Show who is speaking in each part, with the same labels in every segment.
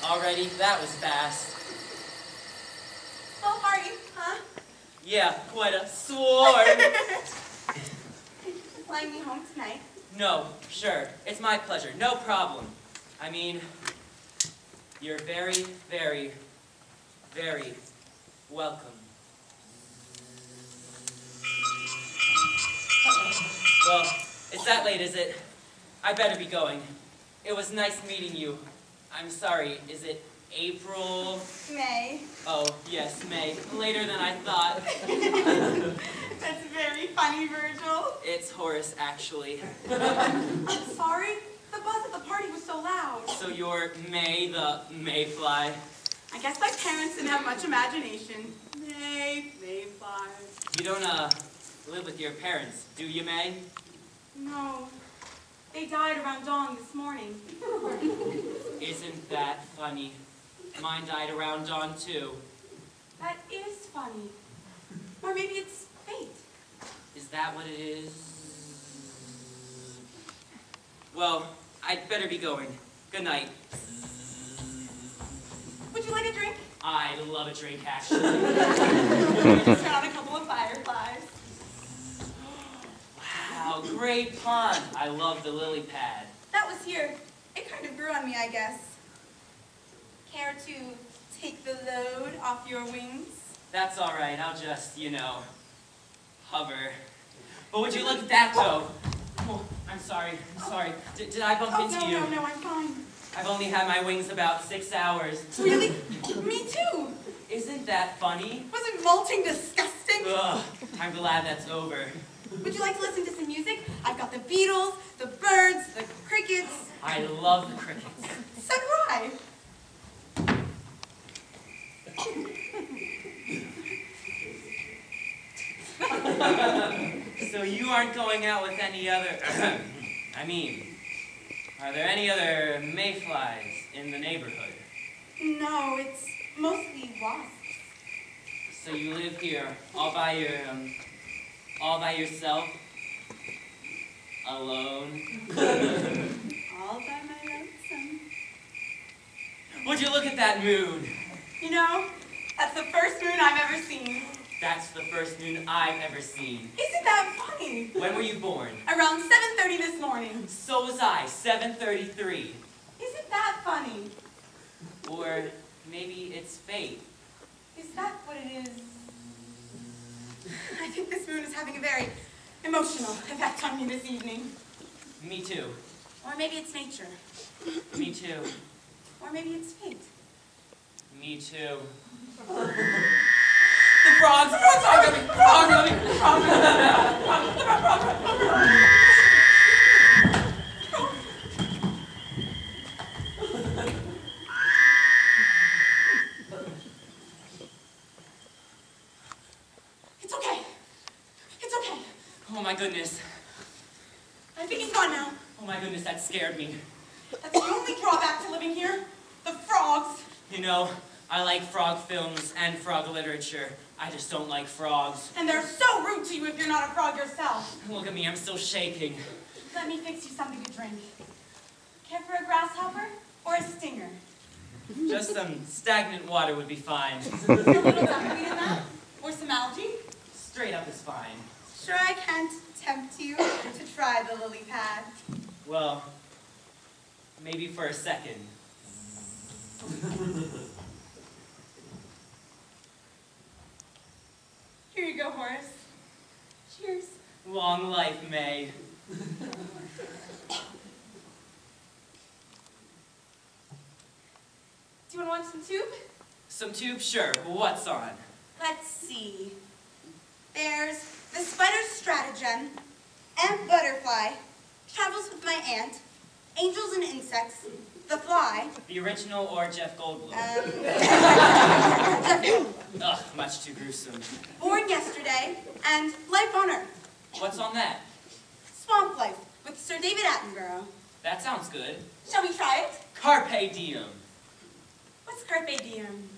Speaker 1: Already? That was fast.
Speaker 2: Well, party, huh?
Speaker 1: Yeah, quite a swarm.
Speaker 2: Flying me home tonight?
Speaker 1: No, sure. It's my pleasure. No problem. I mean, you're very, very, very welcome. Well, it's that late, is it? I better be going. It was nice meeting you. I'm sorry, is it April?
Speaker 2: May.
Speaker 1: Oh, yes, May. Later than I thought.
Speaker 2: That's very funny, Virgil.
Speaker 1: It's Horace, actually.
Speaker 2: I'm sorry. The buzz at the party was so loud.
Speaker 1: So you're May the Mayfly?
Speaker 2: I guess my parents didn't have much imagination. Mayfly.
Speaker 1: You don't, live with your parents, do you, May?
Speaker 2: No. They died around dawn this morning.
Speaker 1: Isn't that funny? Mine died around dawn, too.
Speaker 2: That is funny. Or maybe it's fate.
Speaker 1: Is that what it is? Well, I'd better be going. Good night.
Speaker 2: Would you like a drink?
Speaker 1: I love a drink, actually.
Speaker 2: Turn on a couple of fireflies.
Speaker 1: Wow, great pond. I love the lily pad.
Speaker 2: That was here. It kind of grew on me, I guess. Care to take the load off your wings?
Speaker 1: That's all right. I'll just, you know, hover. But would you look at that, though? Oh, I'm sorry. Did I bump into you?
Speaker 2: No, I'm fine.
Speaker 1: I've only had my wings about 6 hours.
Speaker 2: Really? Me too.
Speaker 1: Isn't that funny?
Speaker 2: Wasn't molting disgusting?
Speaker 1: Ugh, I'm glad that's over.
Speaker 2: Would you like to listen to some music? I've got the Beatles, the birds, the crickets.
Speaker 1: I love the crickets.
Speaker 2: So do I.
Speaker 1: So you aren't going out with any other... I mean, are there any other mayflies in the neighborhood?
Speaker 2: No, it's mostly wasps.
Speaker 1: So you live here all by yourself? Alone?
Speaker 2: All by my lonesome.
Speaker 1: Would you look at that moon?
Speaker 2: You know, that's the first moon I've ever seen.
Speaker 1: That's the first moon I've ever seen.
Speaker 2: Isn't that funny?
Speaker 1: When were you born?
Speaker 2: Around 7:30 this morning.
Speaker 1: So was I, 7:33.
Speaker 2: Isn't that funny?
Speaker 1: Or maybe it's fate.
Speaker 2: Is that what it is? I think this moon is having a very emotional effect on me this evening.
Speaker 1: Me too.
Speaker 2: Or maybe it's nature.
Speaker 1: Me too.
Speaker 2: Or maybe it's fate.
Speaker 1: Me too. The frogs! The frogs are coming! The frogs are coming! The frogs are coming!
Speaker 2: It's okay. It's okay.
Speaker 1: Oh my goodness.
Speaker 2: I think he's gone now.
Speaker 1: Oh my goodness, that scared me.
Speaker 2: That's the only drawback to living here. The frogs.
Speaker 1: You know, I like frog films and frog literature. I just don't like frogs.
Speaker 2: And they're so rude to you if you're not a frog yourself.
Speaker 1: Look at me, I'm still shaking.
Speaker 2: Let me fix you something to drink. Care for a grasshopper or a stinger?
Speaker 1: Just some stagnant water would be fine.
Speaker 2: A little duckweed in that? Or some algae?
Speaker 1: Straight up is fine.
Speaker 2: Sure I can't tempt you to try the lily pad.
Speaker 1: Well, maybe for a second.
Speaker 2: Here you go, Horace. Cheers.
Speaker 1: Long life, May.
Speaker 2: Do you want some tube?
Speaker 1: Some tube? Sure. What's on?
Speaker 2: Let's see. There's the spider's stratagem, ant butterfly, travels with my aunt, angels and insects, the fly.
Speaker 1: The original or Jeff Goldblum?
Speaker 2: Jeff Goldblum.
Speaker 1: Ugh, much too gruesome.
Speaker 2: Born yesterday, and life on Earth.
Speaker 1: What's on that?
Speaker 2: Swamp Life with Sir David Attenborough.
Speaker 1: That sounds good.
Speaker 2: Shall we try it?
Speaker 1: Carpe diem.
Speaker 2: What's Carpe Diem?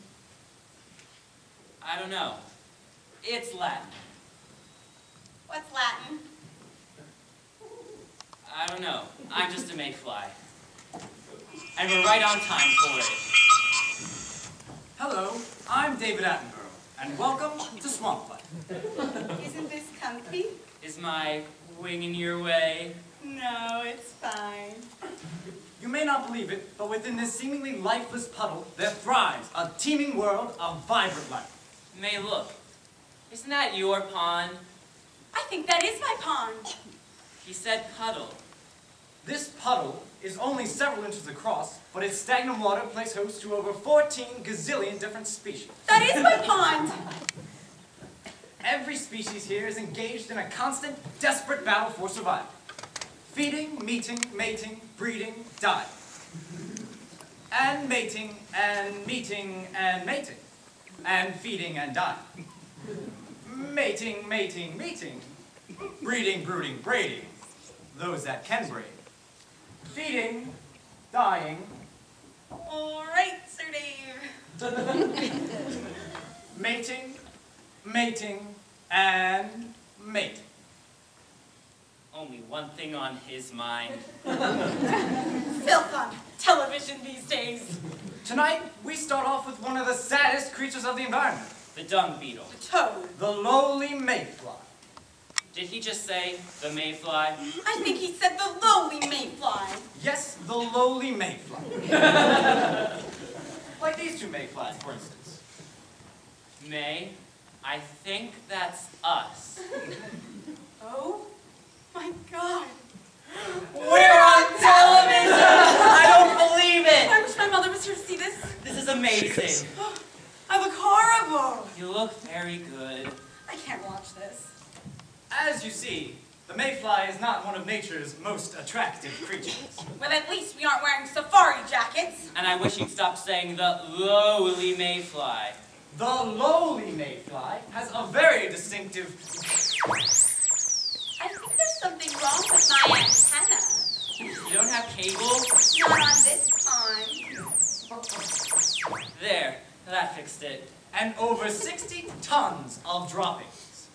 Speaker 1: I don't know. It's Latin.
Speaker 2: What's Latin?
Speaker 1: I don't know. I'm just a mayfly. And we're right on time for it.
Speaker 3: Hello, I'm David Attenborough, and welcome to Swampland.
Speaker 2: Isn't this comfy?
Speaker 1: Is my wing in your way?
Speaker 2: No, it's fine.
Speaker 3: You may not believe it, but within this seemingly lifeless puddle, there thrives a teeming world of vibrant life.
Speaker 1: May, look. Isn't that your pond?
Speaker 2: I think that is my pond.
Speaker 1: He said puddle.
Speaker 3: This puddle is only several inches across, but its stagnant water plays host to over 14 gazillion different species.
Speaker 2: That is my pond.
Speaker 3: Every species here is engaged in a constant, desperate battle for survival. Feeding, meeting, mating, breeding, dying. And mating, and meeting, and mating. And feeding and dying. Mating, mating, meeting. Breeding, brooding, braiding. Those that can braid. Feeding, dying.
Speaker 2: All right, Sir Dave.
Speaker 3: Mating, mating, and mating.
Speaker 1: Only one thing on his mind.
Speaker 2: Filth on television these days.
Speaker 3: Tonight, we start off with one of the saddest creatures of the environment.
Speaker 1: The dung beetle.
Speaker 2: The toad.
Speaker 3: The lowly mayfly.
Speaker 1: Did he just say the mayfly?
Speaker 2: I think he said the lowly mayfly.
Speaker 3: Yes, the lowly mayfly. Like these two mayflies, for instance.
Speaker 1: May, I think that's us.
Speaker 2: Oh my God.
Speaker 1: We're on television! I don't believe
Speaker 2: I
Speaker 1: it!
Speaker 2: wish my mother was here to see this.
Speaker 1: This is amazing.
Speaker 2: I look horrible.
Speaker 1: You look very good.
Speaker 2: I can't watch this.
Speaker 3: As you see, the mayfly is not one of nature's most attractive creatures.
Speaker 2: Well, at least we aren't wearing safari jackets.
Speaker 1: And I wish you'd stop saying the lowly mayfly.
Speaker 3: The lowly mayfly has a very distinctive...
Speaker 2: I think there's something wrong with my antenna.
Speaker 1: You don't have cable?
Speaker 2: Not on this pond.
Speaker 1: There, that fixed it.
Speaker 3: and over 60 tons of droppings.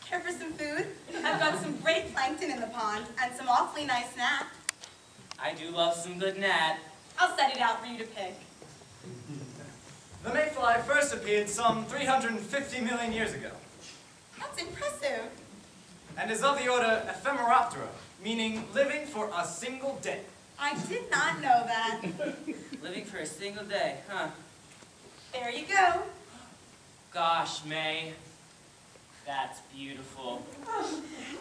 Speaker 2: Care for some food? I've got some great plankton in the pond and some awfully nice gnat.
Speaker 1: I do love some good gnat.
Speaker 2: I'll set it out for you to pick.
Speaker 3: The mayfly first appeared some 350 million years ago,
Speaker 2: That's impressive.
Speaker 3: and is of the order Ephemeroptera, meaning living for a single day.
Speaker 2: I did not know that.
Speaker 1: Living for a single day, huh?
Speaker 2: There you go.
Speaker 1: Gosh, May. That's beautiful.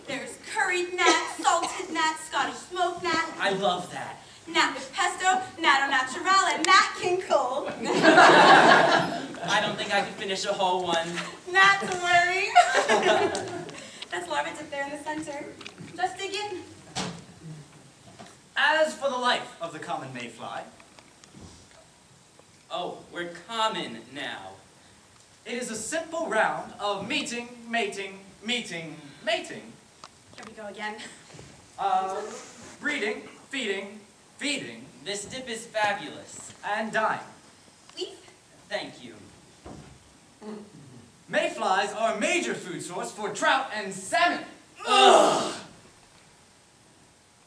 Speaker 2: There's curried gnat, salted gnat, Scottish smoked gnat,
Speaker 1: I love that.
Speaker 2: gnat with pesto, natto natural, and nat king cole.
Speaker 1: I don't think I could finish a whole one.
Speaker 2: Not to worry. That's larvae up there in the center. Just dig in.
Speaker 3: As for the life of the common mayfly,
Speaker 1: Oh, we're common now.
Speaker 3: it is a simple round of meeting, mating, meeting, mating,
Speaker 2: Here we go again.
Speaker 3: breeding, feeding, feeding,
Speaker 1: This dip is fabulous.
Speaker 3: and dying.
Speaker 2: Leaf?
Speaker 1: Thank you.
Speaker 3: Mayflies are a major food source for trout and salmon.
Speaker 1: Ugh!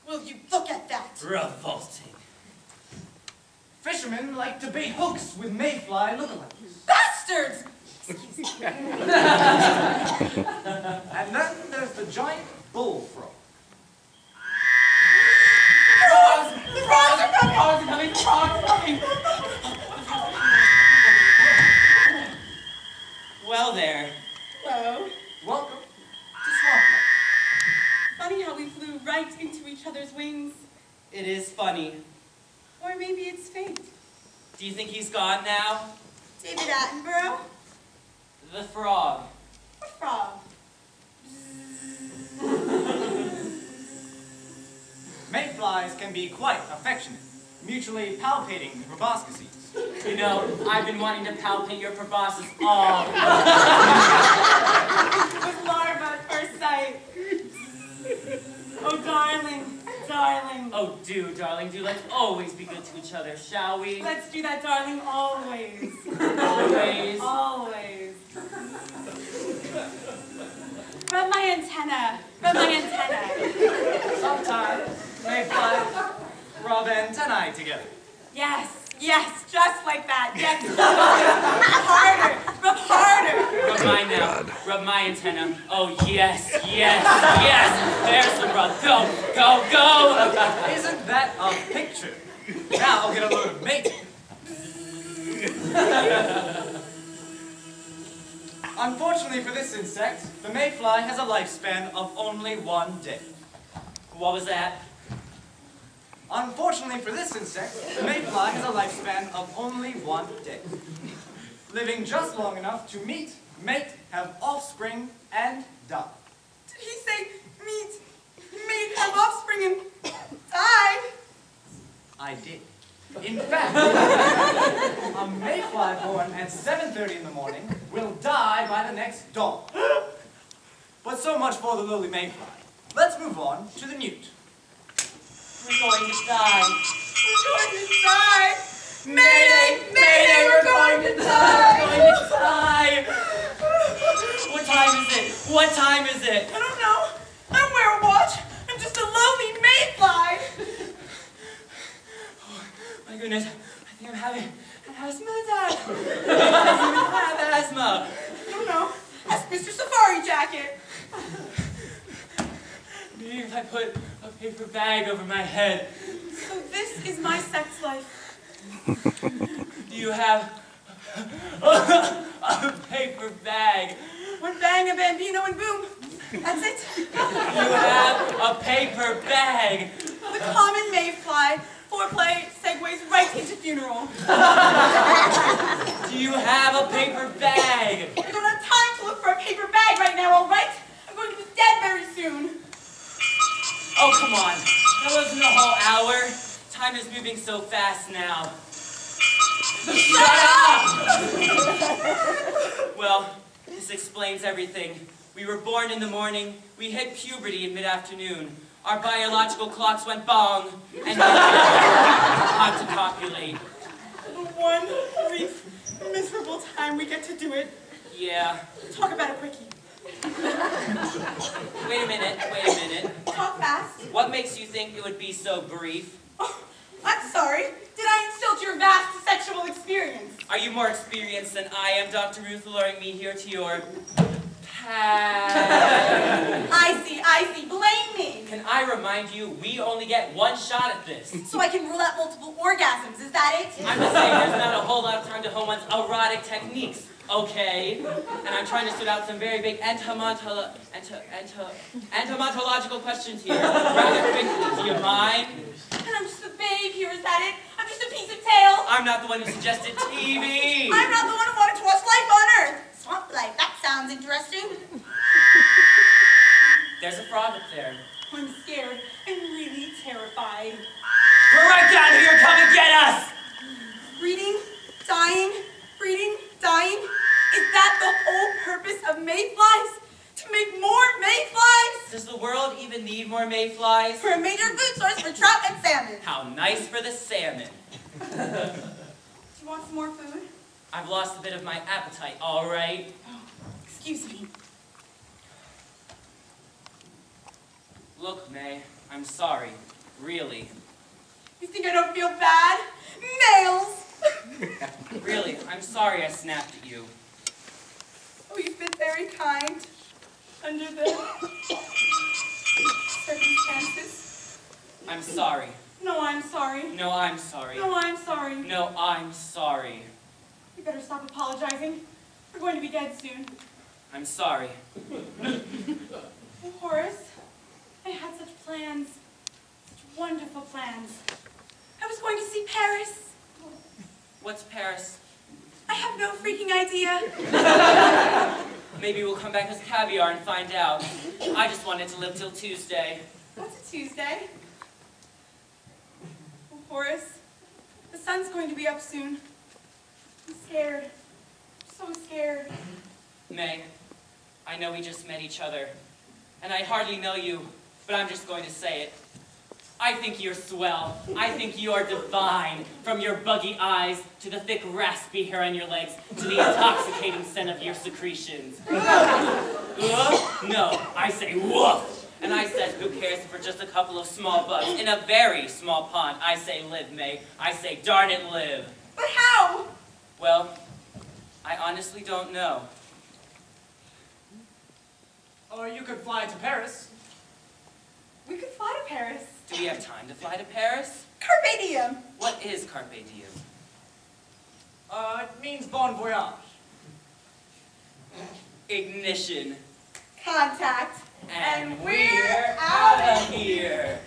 Speaker 2: Will you look at that?
Speaker 1: Revolting.
Speaker 3: Fishermen like to bait hooks with mayfly lookalikes.
Speaker 2: Bastards! Excuse me.
Speaker 3: And then there's the giant bullfrog.
Speaker 2: Frogs! The frogs are coming!
Speaker 1: Frogs are coming! Frogs are coming! Well there.
Speaker 2: Hello.
Speaker 3: Welcome to Swampland.
Speaker 2: Funny how we flew right into each other's wings.
Speaker 1: It is funny.
Speaker 2: Or maybe it's fate.
Speaker 1: Do you think he's gone now?
Speaker 2: David Attenborough?
Speaker 1: The frog.
Speaker 2: What frog?
Speaker 3: Mayflies can be quite affectionate, mutually palpating the proboscises.
Speaker 1: You know, I've been wanting to palpate your proboscis all.
Speaker 2: With larva at first sight. Oh, darling, darling.
Speaker 1: Oh, do, darling, do. Let's always be good to each other, shall we?
Speaker 2: Let's do that, darling, always.
Speaker 1: Always.
Speaker 2: Always. Rub my antenna. Rub my antenna.
Speaker 3: Sometimes mayflies rub antennae together.
Speaker 2: Yes, Yes, just like that. Yes. Harder. Rub harder.
Speaker 1: Rub mine now. Rub my antenna. Oh, yes, yes, yes. There's some rub. Go, go, go.
Speaker 3: Isn't that a picture? Now I'll get a load of mating. Unfortunately for this insect, the mayfly has a lifespan of only 1 day.
Speaker 1: What was that?
Speaker 3: Unfortunately for this insect, the mayfly has a lifespan of only 1 day, living just long enough to meet, mate, have offspring, and die.
Speaker 2: Did he say meet, have offspring, and die?
Speaker 3: I did. In fact, a mayfly born at 7:30 in the morning will die by the next dawn. But so much for the lowly mayfly. Let's move on to the newt.
Speaker 1: We're going to die.
Speaker 2: We're going to die. Mayday, mayday, we're going to die.
Speaker 1: We're going to die. What time is it? What time is it?
Speaker 2: I don't know. I don't wear a watch. I'm just a lonely mayfly.
Speaker 1: My goodness, I think I'm having an asthma attack. I have asthma.
Speaker 2: I don't know. Ask Mr. Safari Jacket.
Speaker 1: Maybe if I put a paper bag over my head.
Speaker 2: So this is my sex life.
Speaker 1: Do you have a paper bag?
Speaker 2: One bang, a bambino, and boom. That's it.
Speaker 1: You have a paper bag.
Speaker 2: The common mayfly. Foreplay segues right into funeral.
Speaker 1: Do you have a paper bag?
Speaker 2: I don't have time to look for a paper bag right now, all right? I'm going to be dead very soon.
Speaker 1: Oh, come on. That wasn't a whole hour. Time is moving so fast now. Shut up! Well, this explains everything. We were born in the morning. We hit puberty in mid-afternoon. Our biological clocks went bong, and hard to calculate.
Speaker 2: The one brief, miserable time we get to do it.
Speaker 1: Yeah.
Speaker 2: Talk about a quickie.
Speaker 1: Wait a minute.
Speaker 2: Talk fast.
Speaker 1: What makes you think it would be so brief?
Speaker 2: Oh, I'm sorry. Did I insult your vast sexual experience?
Speaker 1: Are you more experienced than I am, Dr. Ruth, luring me here to your pad?
Speaker 2: I see. Blame me.
Speaker 1: Can I remind you, we only get one shot at this.
Speaker 2: So I can rule out multiple orgasms, is that it?
Speaker 1: I'm just saying there's not a whole lot of time to hone one's erotic techniques, okay? And I'm trying to sort out some very big entomological questions here rather quickly. Do you mind?
Speaker 2: And I'm just a babe here, is that it? I'm just a piece of tail.
Speaker 1: I'm not the one who suggested TV.
Speaker 2: I'm not the one who wanted to watch life on Earth. Swamp life, that sounds interesting.
Speaker 1: There's a frog up there.
Speaker 2: I'm scared. I'm really terrified.
Speaker 1: We're right down here. Come and get us.
Speaker 2: Breeding, dying, breeding, dying. Is that the whole purpose of mayflies? To make more mayflies?
Speaker 1: Does the world even need more mayflies?
Speaker 2: For a major food source for trout and salmon.
Speaker 1: How nice for the salmon.
Speaker 2: Do you want some more food?
Speaker 1: I've lost a bit of my appetite, all right?
Speaker 2: Oh, excuse me.
Speaker 1: Look, May, I'm sorry. Really.
Speaker 2: You think I don't feel bad? Males!
Speaker 1: Really, I'm sorry I snapped at you.
Speaker 2: Oh, you've been very kind. Under the circumstances.
Speaker 1: I'm sorry.
Speaker 2: No, I'm sorry.
Speaker 1: No, I'm sorry.
Speaker 2: No, I'm sorry.
Speaker 1: No, I'm sorry.
Speaker 2: You better stop apologizing. We're going to be dead soon.
Speaker 1: I'm sorry.
Speaker 2: Oh, Horace, I had such plans. Such wonderful plans. I was going to see Paris.
Speaker 1: What's Paris?
Speaker 2: I have no freaking idea.
Speaker 1: Maybe we'll come back as caviar and find out. I just wanted to live till Tuesday.
Speaker 2: What's a Tuesday? Oh, Horace, the sun's going to be up soon. I'm scared. So scared.
Speaker 1: May, I know we just met each other, and I hardly know you, but I'm just going to say it. I think you're swell. I think you are divine. From your buggy eyes, to the thick raspy hair on your legs, to the intoxicating scent of your secretions. No, I say woof. And I said, who cares if we're just a couple of small bugs in a very small pond? I say live, May. I say darn it, live.
Speaker 2: But how?
Speaker 1: Well, I honestly don't know.
Speaker 3: Or you could fly to Paris.
Speaker 2: We could fly to Paris.
Speaker 1: Do we have time to fly to Paris?
Speaker 2: Carpe diem.
Speaker 1: What is Carpe Diem?
Speaker 3: It means bon voyage.
Speaker 1: Ignition.
Speaker 2: Contact.
Speaker 1: And we're out of here.